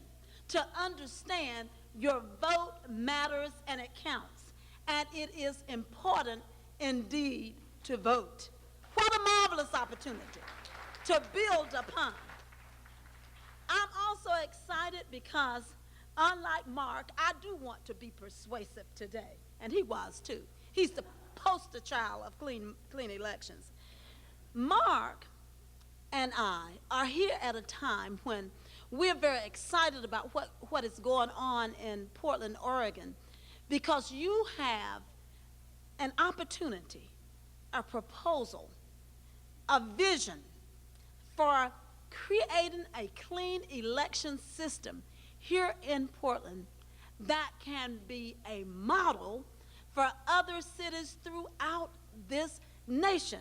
to understand your vote matters and it counts, and it is important indeed to vote. What a marvelous opportunity to build upon. I'm also excited because, unlike Marc, I do want to be persuasive today, and he was too. He's the poster child of clean elections. Marc and I are here at a time when we're very excited about what is going on in Portland, Oregon, because you have an opportunity, a proposal, a vision for creating a clean election system here in Portland that can be a model for other cities throughout this nation.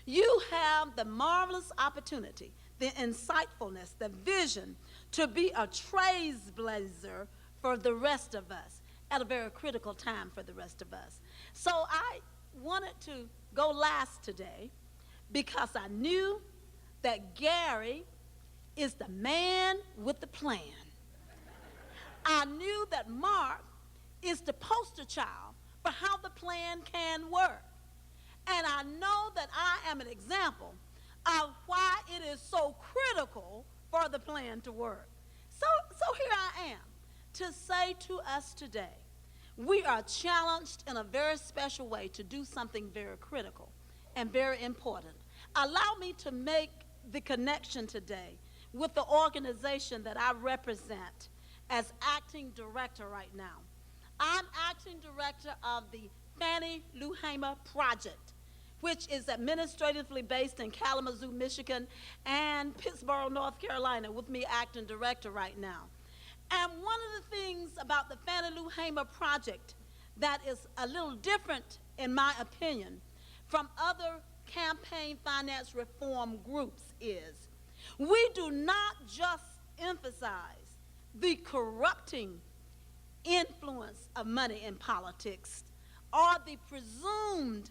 You have the marvelous opportunity, the insightfulness, the vision to be a trailblazer for the rest of us at a very critical time for the rest of us. So I wanted to go last today because I knew that Gary is the man with the plan. I knew that Marc is the poster child for how the plan can work. And I know that I am an example of why it is so critical for the plan to work. So here I am to say to us today, we are challenged in a very special way to do something very critical and very important. Allow me to make the connection today with the organization that I represent as acting director right now. I'm acting director of the Fannie Lou Hamer Project, which is administratively based in Kalamazoo, Michigan, and Pittsboro, North Carolina, with me acting director right now. And one of the things about the Fannie Lou Hamer Project that is a little different, in my opinion, from other campaign finance reform groups is we do not just emphasize the corrupting influence of money in politics or the presumed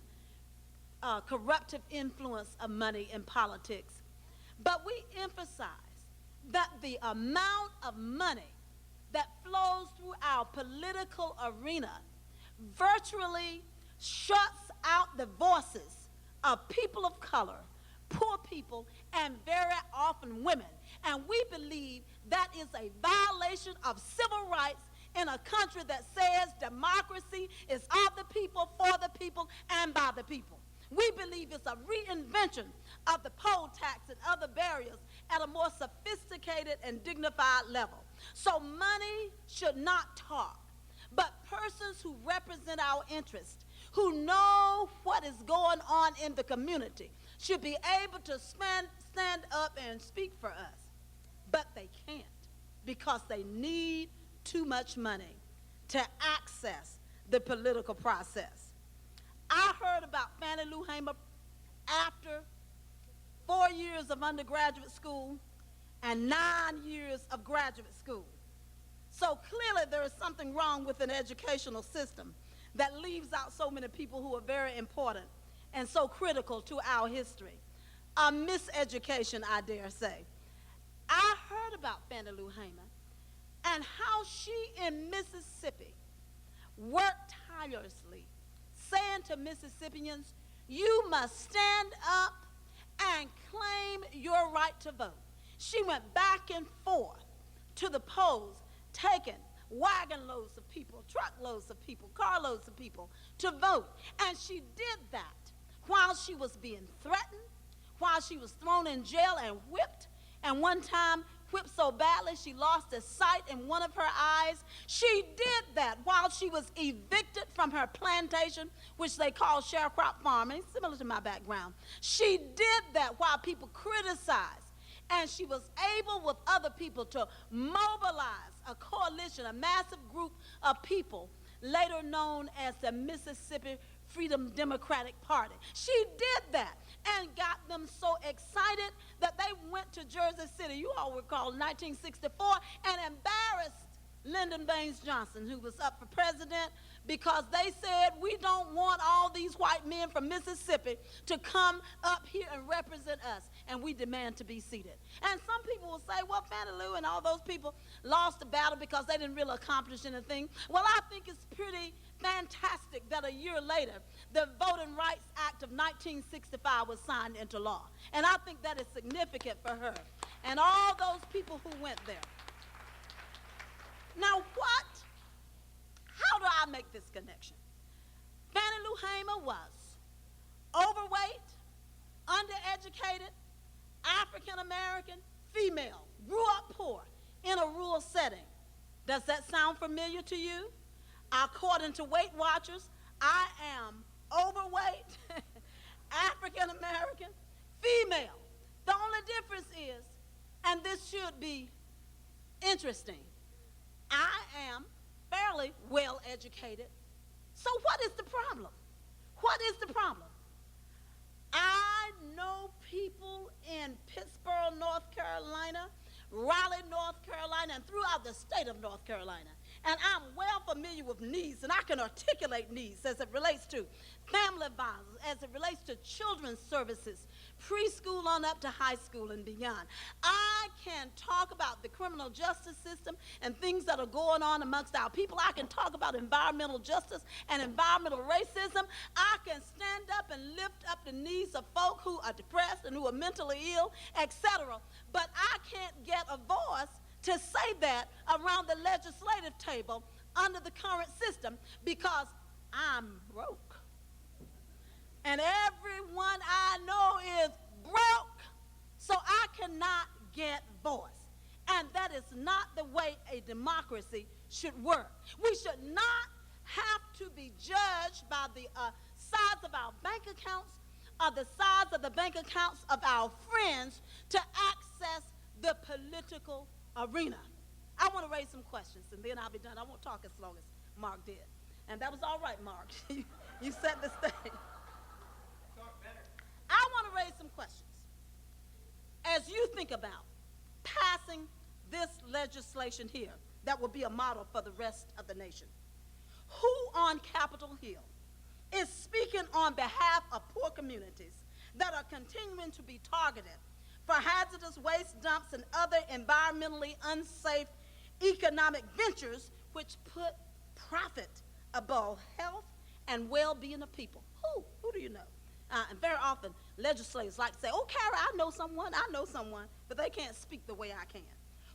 corruptive influence of money in politics, but we emphasize that the amount of money that flows through our political arena virtually shuts out the voices of people of color, poor people, and very often women. And we believe that is a violation of civil rights in a country that says democracy is of the people, for the people, and by the people. We believe it's a reinvention of the poll tax and other barriers at a more sophisticated and dignified level. So money should not talk, but persons who represent our interests, who know what is going on in the community, should be able to stand up and speak for us. But they can't because they need too much money to access the political process. I heard about Fannie Lou Hamer after 4 years of undergraduate school and 9 years of graduate school. So clearly there is something wrong with an educational system that leaves out so many people who are very important and so critical to our history. A miseducation, I dare say. I heard about Fannie Lou Hamer and how she in Mississippi worked tirelessly, saying to Mississippians, you must stand up and claim your right to vote. She went back and forth to the polls, taking wagon loads of people, truckloads of people, carloads of people to vote. And she did that while she was being threatened, while she was thrown in jail and whipped, and one time whipped so badly she lost a sight in one of her eyes. She did that while she was evicted from her plantation, which they call sharecrop farming, similar to my background. She did that while people criticized, and she was able with other people to mobilize a coalition, a massive group of people, later known as the Mississippi Freedom Democratic Party. She did that and got them so excited that they went to Jersey City, you all recall 1964, and embarrassed Lyndon Baines Johnson, who was up for president, because they said, we don't want all these white men from Mississippi to come up here and represent us, and we demand to be seated. And some people will say, well, Fannie Lou and all those people lost the battle because they didn't really accomplish anything. Well, I think it's pretty fantastic that a year later, the Voting Rights Act of 1965 was signed into law. And I think that is significant for her and all those people who went there. Now how do I make this connection? Fannie Lou Hamer was overweight, undereducated, African American, female, grew up poor, in a rural setting. Does that sound familiar to you? According to Weight Watchers, I am overweight, African American, female. The only difference is, and this should be interesting, I am fairly well educated. So what is the problem? What is the problem? I know people in Pittsburgh, North Carolina, Raleigh, North Carolina, and throughout the state of North Carolina. And I'm well familiar with needs, and I can articulate needs as it relates to family violence, as it relates to children's services, preschool on up to high school and beyond. I can talk about the criminal justice system and things that are going on amongst our people. I can talk about environmental justice and environmental racism. I can stand up and lift up the needs of folk who are depressed and who are mentally ill, etc. But I can't get a voice to say that around the legislative table under the current system because I'm broke. And everyone I know is broke, so I cannot get voice. And that is not the way a democracy should work. We should not have to be judged by the size of our bank accounts or the size of the bank accounts of our friends to access the political arena. I want to raise some questions, and then I'll be done. I won't talk as long as Mark did. And that was all right, Mark. You set the stage. I want to raise some questions. As you think about passing this legislation here that will be a model for the rest of the nation, who on Capitol Hill is speaking on behalf of poor communities that are continuing to be targeted for hazardous waste dumps and other environmentally unsafe economic ventures which put profit above health and well-being of people? Who do you know? And very often, legislators like to say, oh, Carrie, I know someone, but they can't speak the way I can.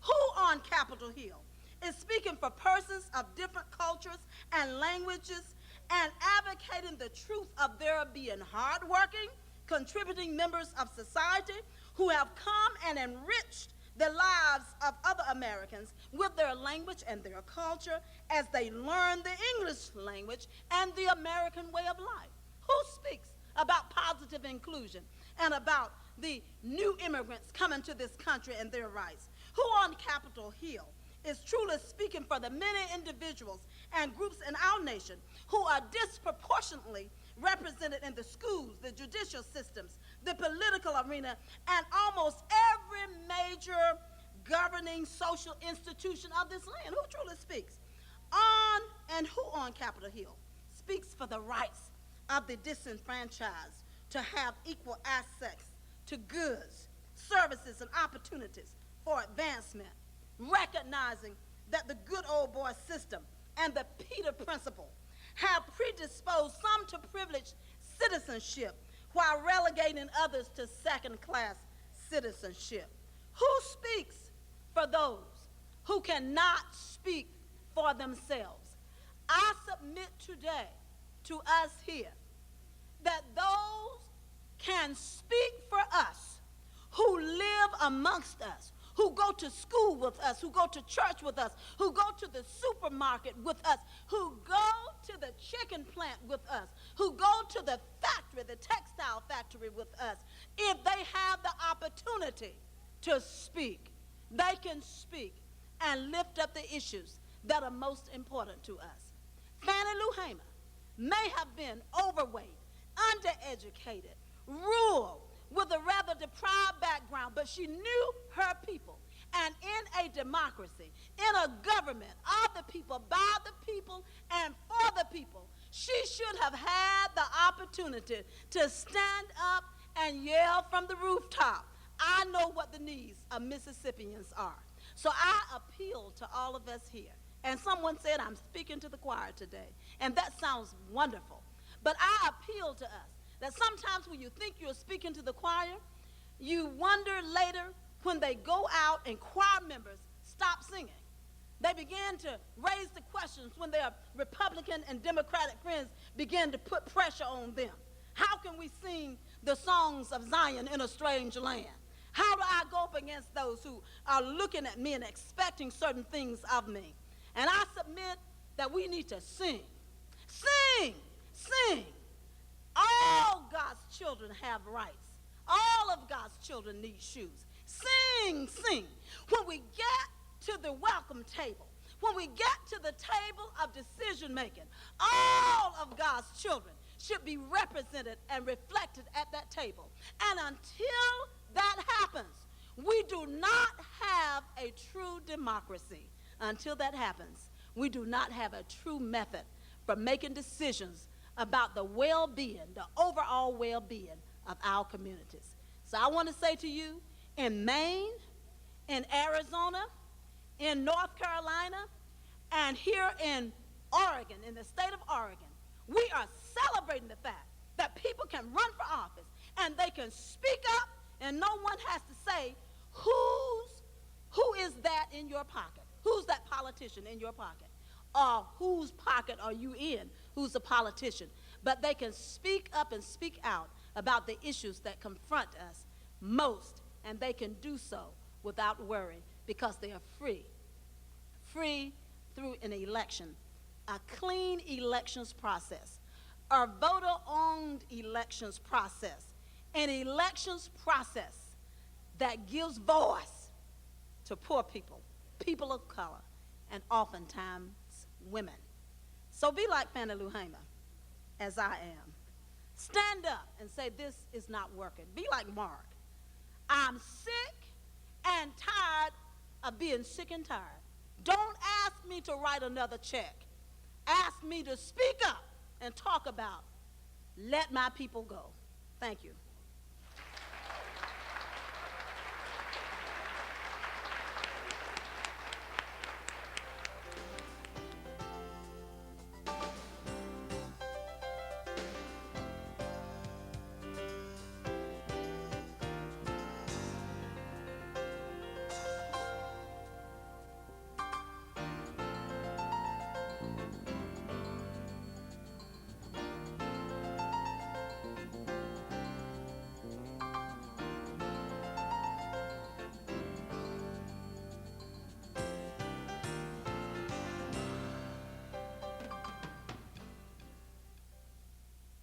Who on Capitol Hill is speaking for persons of different cultures and languages and advocating the truth of their being hardworking, contributing members of society who have come and enriched the lives of other Americans with their language and their culture as they learn the English language and the American way of life? Who speaks about positive inclusion and about the new immigrants coming to this country and their rights? Who on Capitol Hill is truly speaking for the many individuals and groups in our nation who are disproportionately represented in the schools, the judicial systems, the political arena, and almost every major governing social institution of this land? Who truly speaks on, and who on Capitol Hill speaks for the rights of the disenfranchised to have equal access to goods, services, and opportunities for advancement, recognizing that the good old boy system and the Peter principle have predisposed some to privileged citizenship while relegating others to second-class citizenship? Who speaks for those who cannot speak for themselves? I submit today to us here that those can speak for us who live amongst us, who go to school with us, who go to church with us, who go to the supermarket with us, who go to the chicken plant with us, who go to the factory, the textile factory with us. If they have the opportunity to speak, they can speak and lift up the issues that are most important to us. Fannie Lou Hamer may have been overweight, undereducated, rural, with a rather deprived background, but she knew her people. And in a democracy, in a government of the people, by the people, and for the people, she should have had the opportunity to stand up and yell from the rooftop, I know what the needs of Mississippians are. So I appeal to all of us here. And someone said I'm speaking to the choir today, and that sounds wonderful. But I appeal to us that sometimes when you think you're speaking to the choir, you wonder later when they go out and choir members stop singing. They begin to raise the questions when their Republican and Democratic friends begin to put pressure on them. How can we sing the songs of Zion in a strange land? How do I go up against those who are looking at me and expecting certain things of me? And I submit that we need to sing. Sing, sing. All God's children have rights. All of God's children need shoes. Sing, sing. When we get to the welcome table, when we get to the table of decision making, all of God's children should be represented and reflected at that table. And until that happens, we do not have a true democracy. Until that happens, we do not have a true method for making decisions about the well-being, the overall well-being of our communities. So I want to say to you, in Maine, in Arizona, in North Carolina, and here in Oregon, in the state of Oregon, we are celebrating the fact that people can run for office and they can speak up and no one has to say, who is that in your pocket? Who's that politician in your pocket? Or whose pocket are you in? Who's a politician? But they can speak up and speak out about the issues that confront us most, and they can do so without worry because they are free. Free through an election, a clean elections process, a voter-owned elections process, an elections process that gives voice to poor people, people of color, and oftentimes women. So be like Fannie Lou Hamer, as I am. Stand up and say, this is not working. Be like Mark. I'm sick and tired of being sick and tired. Don't ask me to write another check. Ask me to speak up and talk about, let my people go. Thank you.